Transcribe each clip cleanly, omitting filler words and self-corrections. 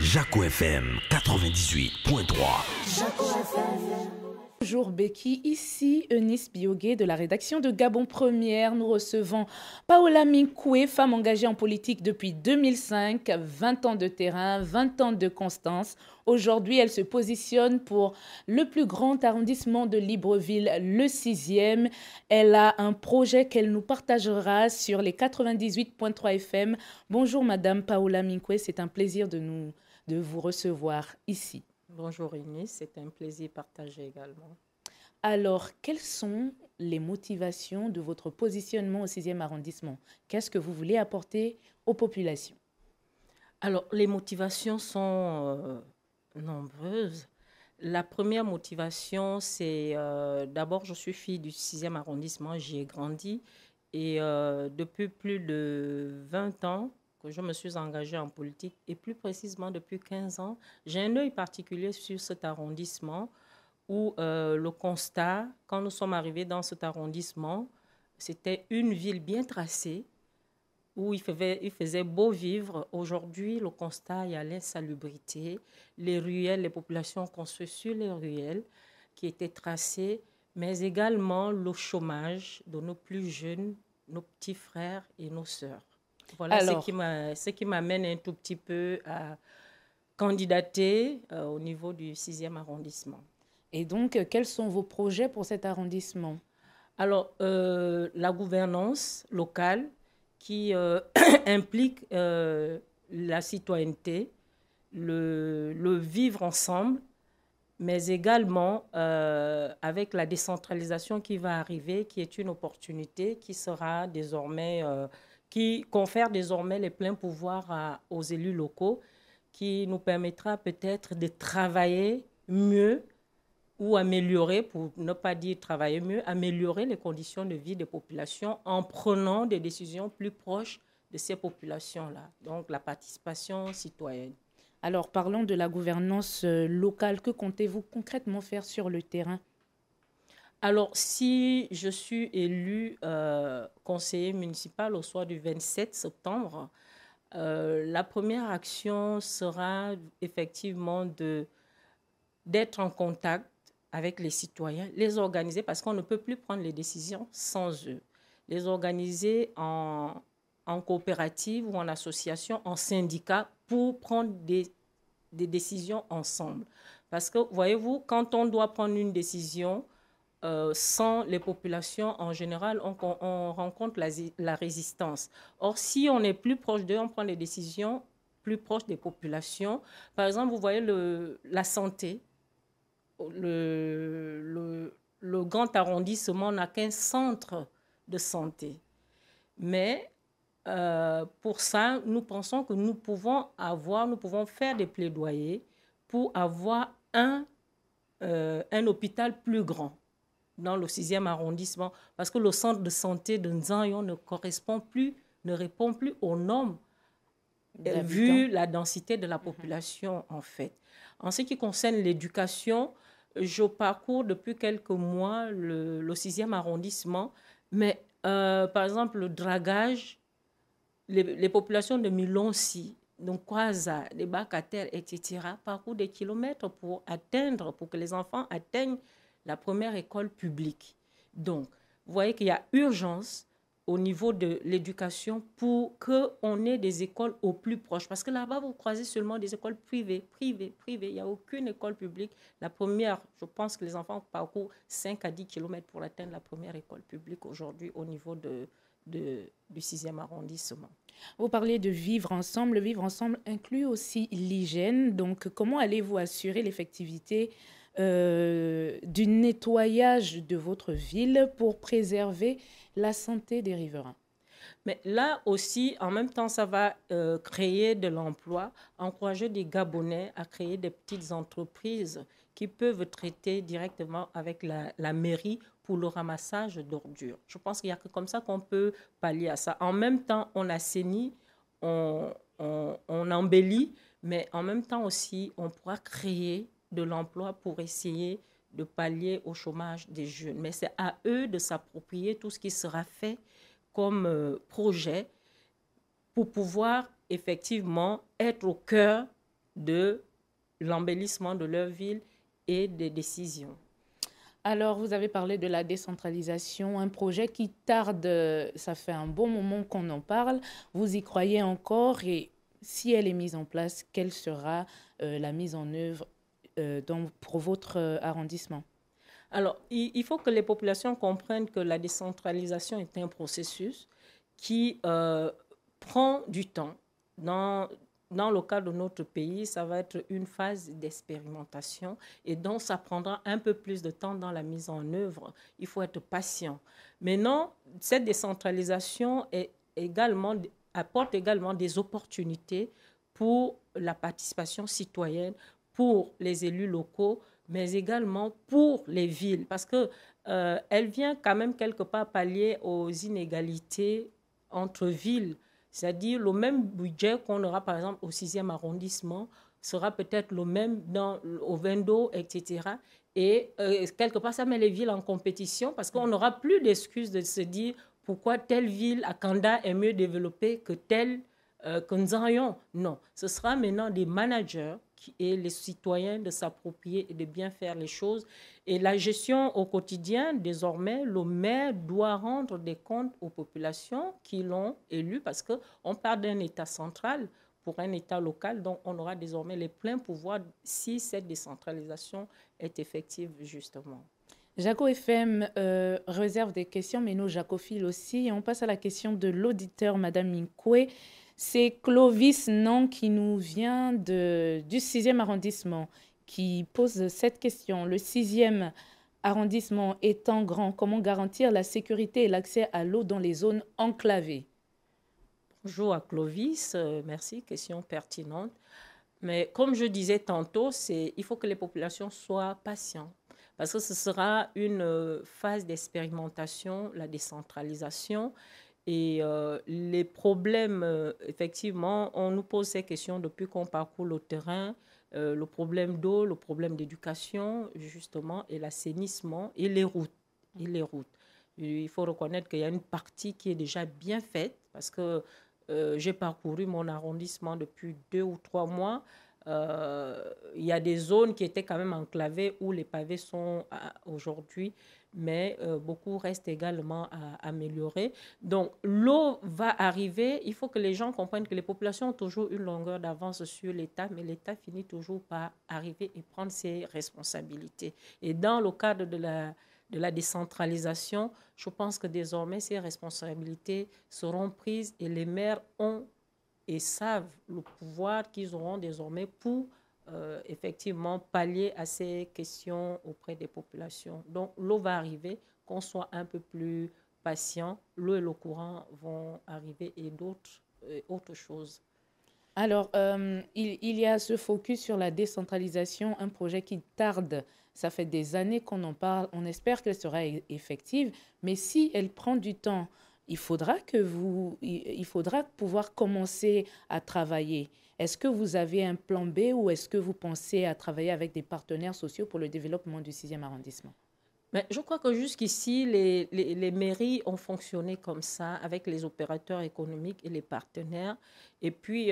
Jaco FM 98.3. Jaco FM. Bonjour Becky, ici Eunice Biogué de la rédaction de Gabon Première. Nous recevons Paola Minkoué, femme engagée en politique depuis 2005, 20 ans de terrain, 20 ans de constance. Aujourd'hui, elle se positionne pour le plus grand arrondissement de Libreville, le 6e. Elle a un projet qu'elle nous partagera sur les 98.3 FM. Bonjour Madame Paola Minkoué, c'est un plaisir de vous recevoir ici. Bonjour Eunice, c'est un plaisir partagé également. Alors, quelles sont les motivations de votre positionnement au 6e arrondissement? Qu'est-ce que vous voulez apporter aux populations? Alors, les motivations sont nombreuses. La première motivation, c'est d'abord, je suis fille du 6e arrondissement, j'y ai grandi. Et depuis plus de 20 ans, que je me suis engagée en politique, et plus précisément depuis 15 ans, j'ai un œil particulier sur cet arrondissement où le constat, quand nous sommes arrivés dans cet arrondissement, c'était une ville bien tracée, où il faisait beau vivre. Aujourd'hui, le constat, il y a l'insalubrité, les ruelles, les populations construites sur les ruelles qui étaient tracées, mais également le chômage de nos plus jeunes, nos petits frères et nos sœurs. Voilà. Alors, ce qui m'amène un tout petit peu à candidater au niveau du 6e arrondissement. Et donc, quels sont vos projets pour cet arrondissement? Alors, la gouvernance locale qui implique la citoyenneté, le vivre ensemble, mais également avec la décentralisation qui va arriver, qui est une opportunité qui sera désormais... qui confère désormais les pleins pouvoirs aux élus locaux, qui nous permettra peut-être de travailler mieux ou améliorer, pour ne pas dire travailler mieux, améliorer les conditions de vie des populations en prenant des décisions plus proches de ces populations-là. Donc la participation citoyenne. Alors parlons de la gouvernance locale. Que comptez-vous concrètement faire sur le terrain? Alors, si je suis élue conseiller municipal au soir du 27 septembre, la première action sera effectivement d'être en contact avec les citoyens, les organiser, parce qu'on ne peut plus prendre les décisions sans eux. Les organiser en coopérative ou en association, en syndicat, pour prendre des décisions ensemble. Parce que, voyez-vous, quand on doit prendre une décision... sans les populations, en général, on rencontre la résistance. Or, si on est plus proche d'eux, on prend des décisions plus proches des populations. Par exemple, vous voyez la santé. Le grand arrondissement n'a qu'un centre de santé. Mais pour ça, nous pensons que nous pouvons faire des plaidoyers pour avoir un hôpital plus grand dans le 6e arrondissement, parce que le centre de santé de Nzanyon ne répond plus aux normes, vu la densité de la population, en fait. En ce qui concerne l'éducation, je parcours depuis quelques mois le 6e arrondissement, mais par exemple, le dragage, les populations de Milonsi, donc Kwaza, les Bacataires, etc., parcourent des kilomètres pour que les enfants atteignent la première école publique. Donc, vous voyez qu'il y a urgence au niveau de l'éducation pour qu'on ait des écoles au plus proche. Parce que là-bas, vous croisez seulement des écoles privées. Il n'y a aucune école publique. La première, je pense que les enfants parcourent 5 à 10 kilomètres pour atteindre la première école publique aujourd'hui au niveau du 6e arrondissement. Vous parlez de vivre ensemble. Le vivre ensemble inclut aussi l'hygiène. Donc, comment allez-vous assurer l'effectivité du nettoyage de votre ville pour préserver la santé des riverains? Mais là aussi, en même temps, ça va créer de l'emploi, encourager des Gabonais à créer des petites entreprises qui peuvent traiter directement avec la mairie pour le ramassage d'ordures. Je pense qu'il n'y a que comme ça qu'on peut pallier à ça. En même temps, on assainit, on embellit, mais en même temps aussi, on pourra créer de l'emploi pour essayer de pallier au chômage des jeunes. Mais c'est à eux de s'approprier tout ce qui sera fait comme projet pour pouvoir effectivement être au cœur de l'embellissement de leur ville et des décisions. Alors, vous avez parlé de la décentralisation, un projet qui tarde, ça fait un bon moment qu'on en parle. Vous y croyez encore et si elle est mise en place, quelle sera la mise en œuvre pour votre arrondissement? Alors, il faut que les populations comprennent que la décentralisation est un processus qui prend du temps. Dans le cas de notre pays, ça va être une phase d'expérimentation et donc ça prendra un peu plus de temps dans la mise en œuvre. Il faut être patient. Maintenant, cette décentralisation apporte également des opportunités pour la participation citoyenne, pour les élus locaux, mais également pour les villes, parce que elle vient quand même quelque part pallier aux inégalités entre villes. C'est-à-dire le même budget qu'on aura par exemple au 6e arrondissement sera peut-être le même au Vendo, etc. Et quelque part, ça met les villes en compétition parce qu'on n'aura plus d'excuses de se dire pourquoi telle ville à Kanda est mieux développée que telle que Nzanyon. Non, ce sera maintenant des managers et les citoyens de s'approprier et de bien faire les choses. Et la gestion au quotidien, désormais, le maire doit rendre des comptes aux populations qui l'ont élu parce qu'on part d'un État central pour un État local, donc on aura désormais les pleins pouvoirs si cette décentralisation est effective, justement. Jaco FM réserve des questions, mais nos jacophiles aussi. Et on passe à la question de l'auditeur, Madame Minkwe. C'est Clovis Non qui nous vient du 6e arrondissement qui pose cette question. Le 6e arrondissement étant grand, comment garantir la sécurité et l'accès à l'eau dans les zones enclavées? Bonjour à Clovis, merci, question pertinente. Mais comme je disais tantôt, il faut que les populations soient patientes parce que ce sera une phase d'expérimentation, la décentralisation. Et les problèmes, effectivement, on nous pose ces questions depuis qu'on parcourt le terrain, le problème d'eau, le problème d'éducation, justement, et l'assainissement et les routes. Il faut reconnaître qu'il y a une partie qui est déjà bien faite parce que j'ai parcouru mon arrondissement depuis 2 ou 3 mois. Il y a des zones qui étaient quand même enclavées où les pavés sont aujourd'hui, mais beaucoup reste également à améliorer. Donc, l'eau va arriver. Il faut que les gens comprennent que les populations ont toujours une longueur d'avance sur l'État, mais l'État finit toujours par arriver et prendre ses responsabilités. Et dans le cadre de la décentralisation, je pense que désormais, ces responsabilités seront prises et les maires ont et savent le pouvoir qu'ils auront désormais pour effectivement pallier à ces questions auprès des populations. Donc l'eau va arriver, qu'on soit un peu plus patient, l'eau et le courant vont arriver et autres choses. Alors, il y a ce focus sur la décentralisation, un projet qui tarde. Ça fait des années qu'on en parle. On espère qu'elle sera effective. Mais si elle prend du temps, il faudra pouvoir commencer à travailler. Est-ce que vous avez un plan B ou est-ce que vous pensez à travailler avec des partenaires sociaux pour le développement du 6e arrondissement? Mais je crois que jusqu'ici, les mairies ont fonctionné comme ça, avec les opérateurs économiques et les partenaires. Et puis,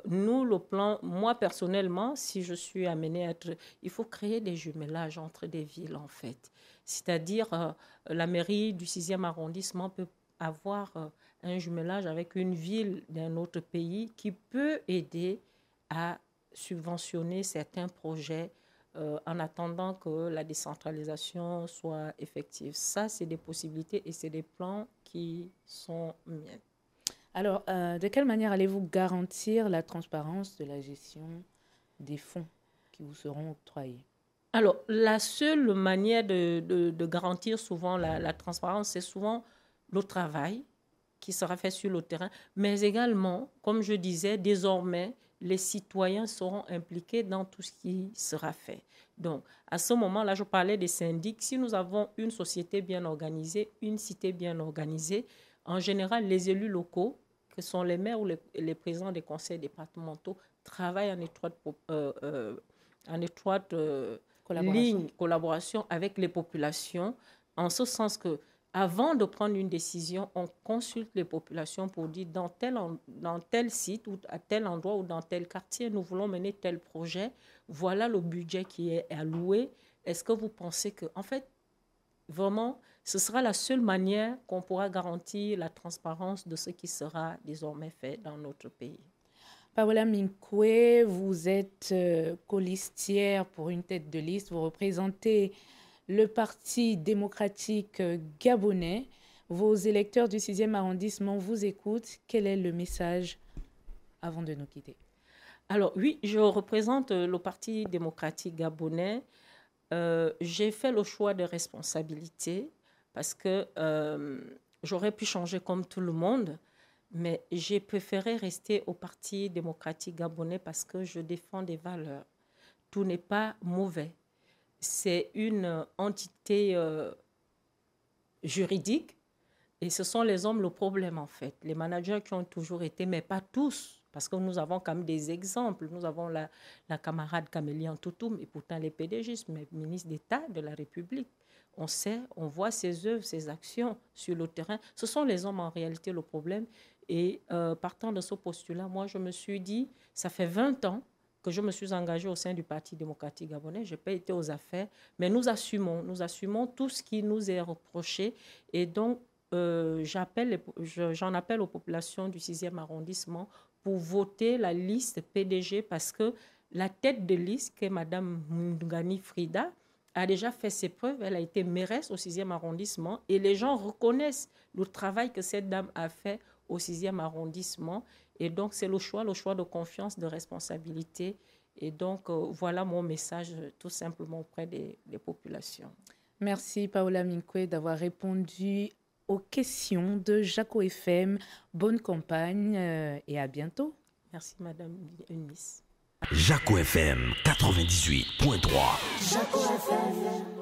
nous, le plan, moi personnellement, si je suis amenée à être... Il faut créer des jumelages entre des villes, en fait. C'est-à-dire, la mairie du 6e arrondissement peut avoir un jumelage avec une ville d'un autre pays qui peut aider à subventionner certains projets en attendant que la décentralisation soit effective. Ça, c'est des possibilités et c'est des plans qui sont miens. Alors, de quelle manière allez-vous garantir la transparence de la gestion des fonds qui vous seront octroyés? Alors, la seule manière de garantir souvent la transparence, c'est souvent le travail qui sera fait sur le terrain, mais également, comme je disais, désormais, les citoyens seront impliqués dans tout ce qui sera fait. Donc, à ce moment-là, je parlais des syndics. Si nous avons une société bien organisée, une cité bien organisée, en général, les élus locaux, que sont les maires ou les présidents des conseils départementaux, travaillent en étroite collaboration avec les populations, en ce sens que avant de prendre une décision, on consulte les populations pour dire dans tel site ou à tel endroit ou dans tel quartier, nous voulons mener tel projet. Voilà le budget qui est alloué. Est-ce que vous pensez que, en fait, vraiment, ce sera la seule manière qu'on pourra garantir la transparence de ce qui sera désormais fait dans notre pays. Paola Minkwe, vous êtes colistière pour une tête de liste. Vous représentez le Parti démocratique gabonais. Vos électeurs du 6e arrondissement vous écoutent. Quel est le message avant de nous quitter? Alors oui, je représente le Parti démocratique gabonais. J'ai fait le choix de responsabilité parce que j'aurais pu changer comme tout le monde, mais j'ai préféré rester au Parti démocratique gabonais parce que je défends des valeurs. Tout n'est pas mauvais. C'est une entité juridique et ce sont les hommes le problème en fait. Les managers qui ont toujours été, mais pas tous, parce que nous avons quand même des exemples. Nous avons la camarade Camélie Antoutoum et pourtant les PDG, mais ministre d'État de la République. On sait, on voit ses œuvres, ses actions sur le terrain. Ce sont les hommes en réalité le problème. Et partant de ce postulat, moi je me suis dit, ça fait 20 ans que je me suis engagée au sein du Parti démocratique gabonais. Je n'ai pas été aux affaires, mais nous assumons tout ce qui nous est reproché. Et donc, j'en appelle aux populations du 6e arrondissement pour voter la liste PDG parce que la tête de liste, qui est Mme Mungani Frida, a déjà fait ses preuves. Elle a été mairesse au 6e arrondissement et les gens reconnaissent le travail que cette dame a fait au 6e arrondissement. Et donc, c'est le choix de confiance, de responsabilité. Et donc, voilà mon message tout simplement auprès des populations. Merci Paola Minkwe d'avoir répondu aux questions de Jaco FM. Bonne campagne et à bientôt. Merci Madame Eunice. Jaco FM 98.3. Jaco FM.